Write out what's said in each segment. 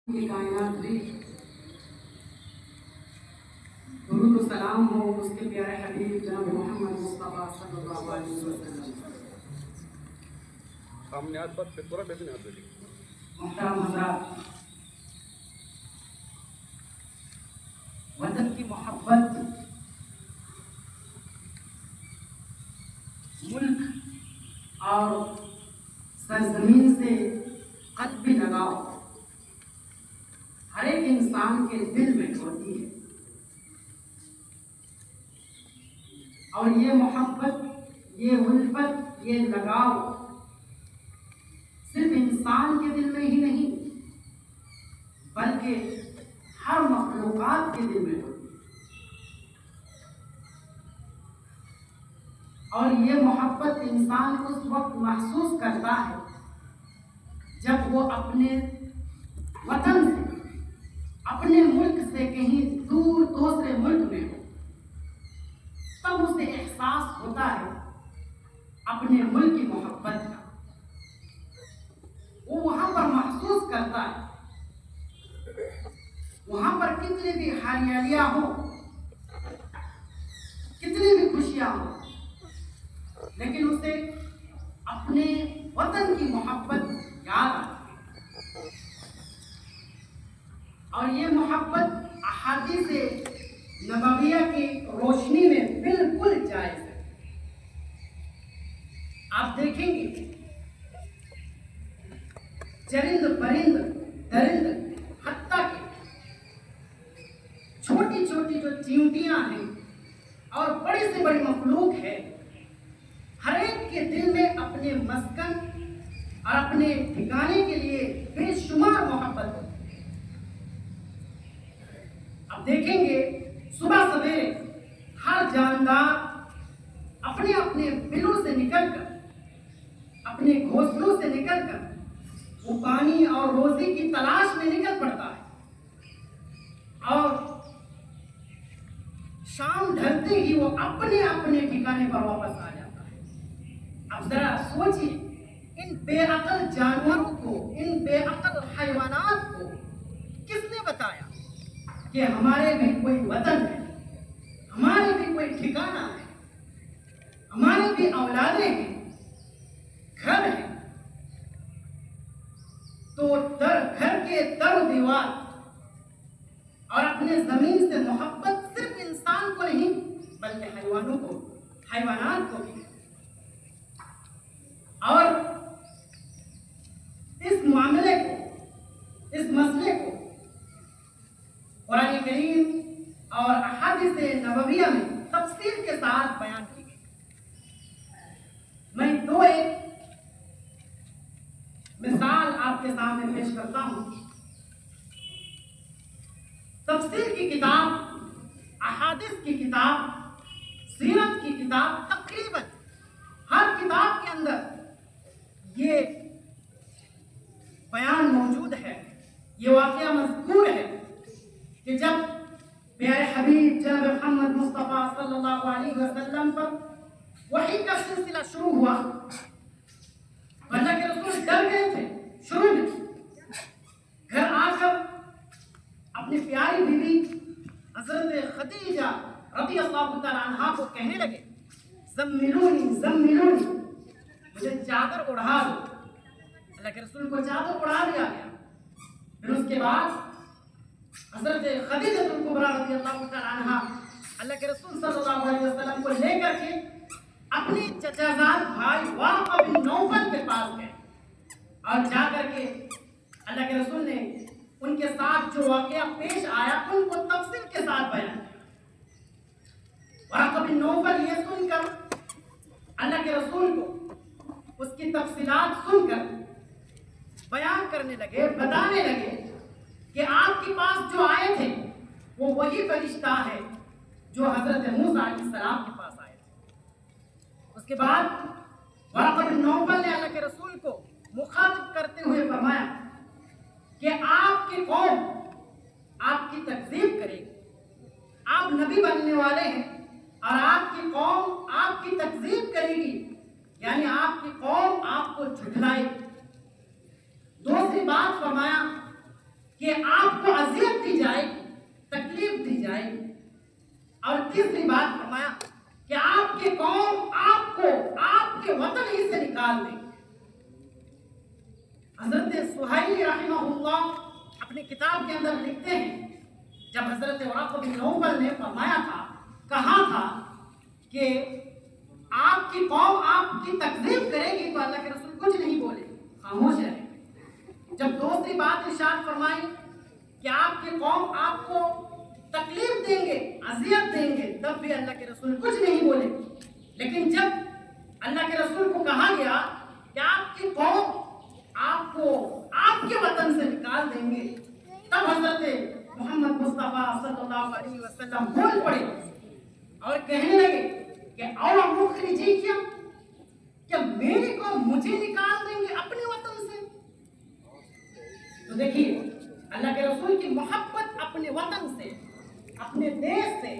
یہ کائنات بھی درود و سلام ہو اس کے پیارے حبیب جناب محمد مصطفیٰ صلی اللہ علیہ وسلم۔ محترم حضرات، وطن کی محبت، ملک اور سرزمین سے قلبی لگاؤ ہر ایک انسان کے دل میں ہوتی ہے، اور یہ محبت، یہ الفت، یہ لگاؤ صرف انسان کے دل میں ہی نہیں بلکہ ہر مخلوقات کے دل میں ہوتی ہے۔ اور یہ محبت انسان اس وقت محسوس کرتا ہے جب وہ اپنے وطن سے، اپنے ملک سے کہیں دور دوسرے ملک میں ہو، تب اسے احساس ہوتا ہے اپنے ملک کی محبت کا۔ وہ وہاں پر محسوس کرتا ہے، وہاں پر کتنی بھی ہریالیاں ہوں، کتنی بھی خوشیاں ہوں، لیکن اسے اپنے وطن کی محبت یاد آتی ہے۔ اور یہ محبت احادیث نبویہ کی روشنی میں بالکل جائز ہے۔ آپ دیکھیں گے چرند پرند درند، حتیٰ کہ چھوٹی چھوٹی جو چیونٹیاں ہیں اور بڑی سے بڑی مخلوق ہے، ہر ایک کے دل میں اپنے مسکن اور اپنے ٹھکانے کے لیے بے شمار محبت ہوتی ہے۔ اب دیکھیں گے صبح سویرے ہر جاندار اپنے اپنے بلوں سے نکل کر، اپنے گھونسلوں سے نکل کر وہ پانی اور روزی کی تلاش میں نکل پڑتا ہے، اور شام ڈھلتے ہی وہ اپنے اپنے ٹھکانے پر واپس آ جاتا ہے۔ اب ذرا سوچئے، ان بے عقل جانوروں کو، ان بے عقل حیوانات کو کس نے بتایا کہ ہمارے بھی کوئی وطن ہے، ہمارے بھی کوئی ٹھکانہ ہے، ہمارے بھی اولادیں ہیں، گھر ہیں؟ تو گھر کے در و دیوار اور اپنے زمین سے محبت صرف انسان کو نہیں بلکہ حیوانوں کو، حیوانات کو بھی ہے۔ اور اس معاملے کو، اس مسئلے کو قرآن کریم اور احادیث نبویہ میں تفصیل کے ساتھ بیان کی گئی۔ میں ایک مثال آپ کے سامنے پیش کرتا ہوں۔ تفسیر کی کتاب، احادیث کی کتاب، سیرت کی کتاب، تقریباً ہر کتاب کے اندر یہ بیان موجود ہے، یہ واقعہ مذکور ہے کہ جب پیارے حبیب جناب محمد مصطفیٰ صلی اللہ علیہ وسلم پر وحی کا سلسلہ شروع ہوا، اللہ کے رسول ڈر گئے تھے شروع میں، گھر آ کر اپنی پیاری بیوی حضرت خدیجہ رضی اللہ تعالیٰ عنہا کو کہنے لگے، زملونی زملونی، مجھے چادر اڑا دو۔ اللہ کے رسول کو چادر اڑا دیا گیا۔ پھر اس کے بعد حضرت خدیجہ الکبریٰ رضی اللہ تعالیٰ عنہا اللہ کے رسول صلی اللہ علیہ وسلم کو لے کر کے اپنی چچا زاد بھائی ورقہ بن نوفل کے پاس گئے، اور جا کر کے اللہ کے رسول نے ان کے ساتھ جو واقعہ پیش آیا ان کو تفصیل کے ساتھ بیان کیا۔ ورقہ بن نوفل یہ سن کر اللہ کے رسول کو اس کی تفصیلات سن کر بیان کرنے لگے، بتانے لگے کہ آپ کے پاس جو آئے تھے وہ وہی فرشتہ ہے جو حضرت موسیٰ علیہ السلام کے پاس آئے تھے۔ اس کے بعد ورقہ بن نوفل نے اللہ کے رسول کو مخاطب کرتے ہوئے فرمایا کہ آپ کی قوم آپ کی تکذیب کرے گی، آپ نبی بننے والے ہیں اور آپ کی قوم آپ کی تکذیب کرے گی، یعنی آپ کی قوم آپ کو جھٹلائے گی۔ دوسری بات فرمایا کہ آپ کو اذیت دی جائے گی، تکلیف دی جائے گی، اور تیسری بات فرمایا کہ آپ کی قوم آپ کو آپ کے وطن ہی سے نکال دے. حضرت سہیلی رحمہ اللہ اپنی کتاب کے اندر لکھتے ہیں جب حضرت ورقہ بن نوفل نے فرمایا تھا، کہا تھا کہ آپ کی قوم آپ کی تکذیب کرے گی تو اللہ کے رسول کچھ نہیں بولے، خاموش رہے. جب دوسری بات ارشاد فرمائی کہ آپ کی قوم آپ کو تکلیف دیں گے، اذیت دیں گے، تب بھی اللہ کے رسول کچھ نہیں بولے. لیکن جب اللہ کے رسول کو کہا گیا کہ آپ کی قوم آپ کو آپ کے وطن سے نکال دیں گے، تب حضرت محمد مصطفیٰ صلی اللہ علیہ وسلم بول پڑے اور کہنے لگے کہ او مخرجی کیا میری قوم مجھے نکال دیں گے اپنے وطن سے؟ تو دیکھیے اللہ کے رسول کی محبت اپنے وطن سے، اپنے دیش سے.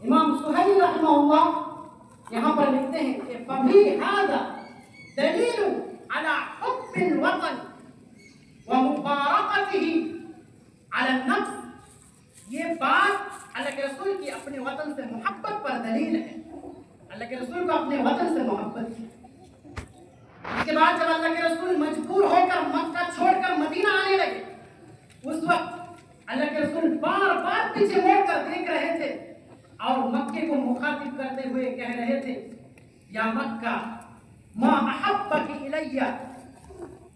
امام سہیلی رحمہ اللہ یہاں پر لکھتے ہیں کہ فَبِي هَذَا دَلِيلٌ عَلَى حُبِّ الْوَطَنِ وَمُفَارَقَتِهِ عَلَى النَّفْسِ. یہ بات اللہ کے رسول کی اپنے وطن سے محبت پر دلیل ہے. اللہ کے رسول کو اپنے وطن سے محبت ہے. اس کے بعد جب اللہ کے رسول مجبور ہو کر مکہ چھوڑ کر مدینہ آنے لگے، اس وقت اللہ کے رسول بار بار پیچھے موڑ کر دیکھ رہے تھے اور مکے کو مخاطب کرتے ہوئے کہہ رہے تھے یا مکہ ما احبک الیہ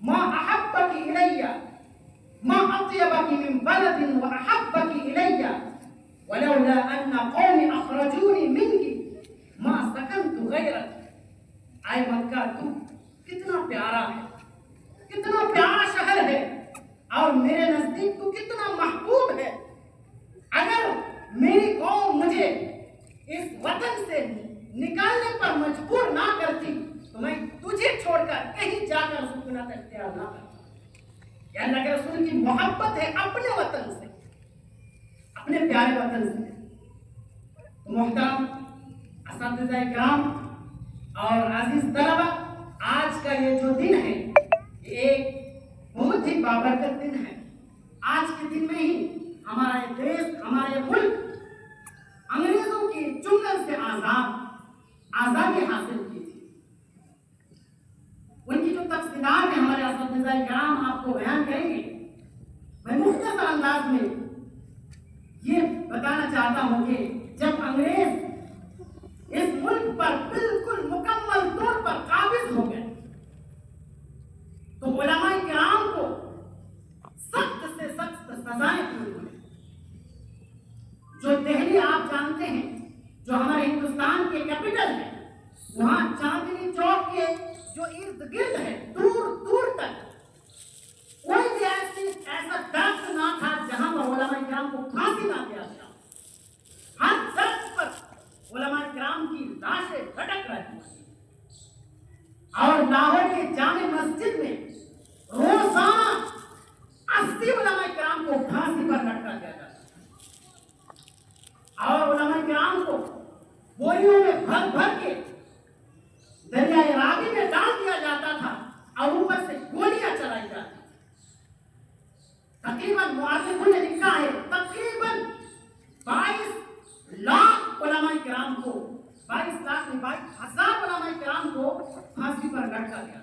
ما احبک الیہ ما اطیبک من بلد واحبک الیہ ولولا ان قوم اخرجونی منک ما سکنت غیرک. اے مکہ تو کتنا پیارا ہے، کتنا پیارا شہر ہے اور میرے نزدیک تو کتنا محبوب ہے. اگر میری قوم مجھے اس وطن سے نکالنے پر مجبور نہ کرتی تو میں تجھے چھوڑ کر کہیں جا کر سکونت اختیار نہ کرتا. یہ اللہ کے رسول کی محبت ہے اپنے وطن سے، اپنے پیارے وطن سے. تو محترم اساتذہ کرام اور عزیز طلبہ، آج کا یہ جو دن ہے یہ ایک بہت ہی بابرکت دن ہے. آج کے دن میں ہی ہمارا یہ دیش، ہمارا یہ ملک انگریزوں کی چنگل سے آزادی حاصل کی تھی. ان کی جو تفصیلات ہیں ہمارے اساتذہ کرام آپ کو بیان کریں گے. میں مختصر انداز میں یہ بتانا چاہتا ہوں کہ جب انگریز اس ملک پر بالکل مکمل طور پر قابض ہو گئے تو علماء کرام کو سخت سے سخت سزائیں ہوئی. جو دہلی آپ جانتے ہیں جو ہمارے ہندوستان کے کیپٹل ہے، وہاں چاندنی چوک کے جو ارد گرد ہے دور دور تک کوئی بھی ایسا درخت نہ تھا جہاں پر علماء کرام کو پھانسی نہ دیا گیا. ہر درخت پر علماء کرام کی لاشیں لٹک رہی. اور لاہور کے جامع مسجد میں روزانہ 80 علماء کرام کو پھانسی پر لٹکا دیا جاتا اور علماء کرام کو بوریوں میں بھر بھر کے دریائے راوی میں ڈال دیا جاتا تھا اور اوپر سے گولیاں چلائی جاتی. تقریباً مؤرخوں نے لکھا ہے تقریباً 22 لاکھ علماء کرام کو 22,000 علماء کرام کو پھانسی پر لٹکا دیا گیا.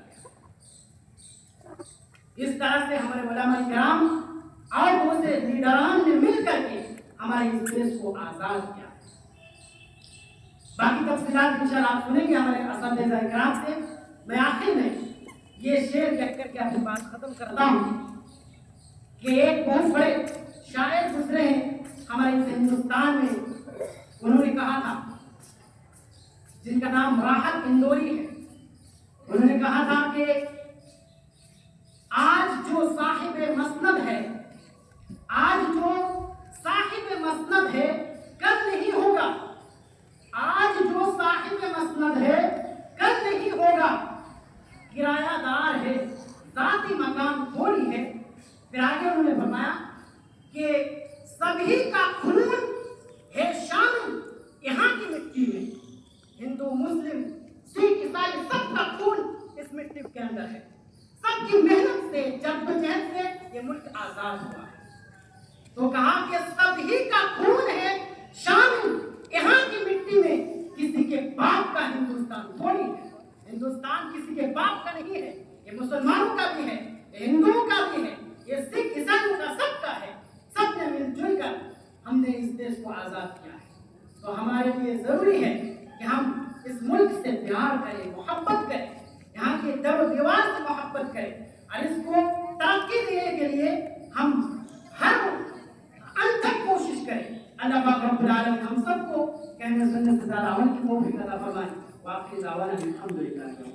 اس طرح سے ہمارے علماء کرام اور دوسرے لیڈران نے مل کر کے ہمارے اس دیش کو آزاد کیا. باقی تفصیلات انشاءاللہ آپ سنیں گے ہمارے اساتذہ کرام سے. میں آخر میں یہ شعر کہہ کر کے اپنی بات ختم کرتا ہوں کہ ایک بہت بڑے شاعر گزرے ہیں ہمارے اس ہندوستان میں. انہوں نے کہا تھا، جن کا نام راحت اندوری ہے، انہوں نے کہا تھا کہ آج جو صاحب مسند ہے، آج جو صاحب مسند ہے کل نہیں ہوگا. آج جو صاحب مسند ہے کل نہیں ہوگا. کرایہ دار ہے، ذاتی مکان تھوڑی ہے. پھر آگے انہوں نے فرمایا کہ سبھی کا خون ہے شامل یہاں کی مٹی میں. ہندو، مسلم، سکھ، عیسائی سب کا خون اس مٹی کے اندر ہے. سب کی محنت سے، جدوجہد سے یہ ملک آزاد ہوا ہے. تو کہا کہ سبھی کا خون ہے شامل یہاں کی مٹی میں. کسی کے باپ کا ہندوستان تھوڑی ہے. ہندوستان کسی کے باپ کا نہیں ہے. یہ مسلمانوں کا بھی ہے, یہ ہندوؤں کا بھی ہے, یہ سکھ عیسائیوں کا, سب کا ہے. سب نے مل جل کر ہم نے اس دیش کو آزاد کیا ہے. تو ہمارے لیے ضروری ہے کہ ہم اس ملک سے پیار کریں, محبت کریں, یہاں کے در و دیوار سے محبت کریں, اور اس کو ترقی دینے کے لیے ہم ہر انت تک کوشش کریں. اللہ پاک رب العالمین ہم سب کو کہنے سننے سے زیادہ عمل کی توفیق عطا فرمائے. واقعی دعوانا الحمدللہ.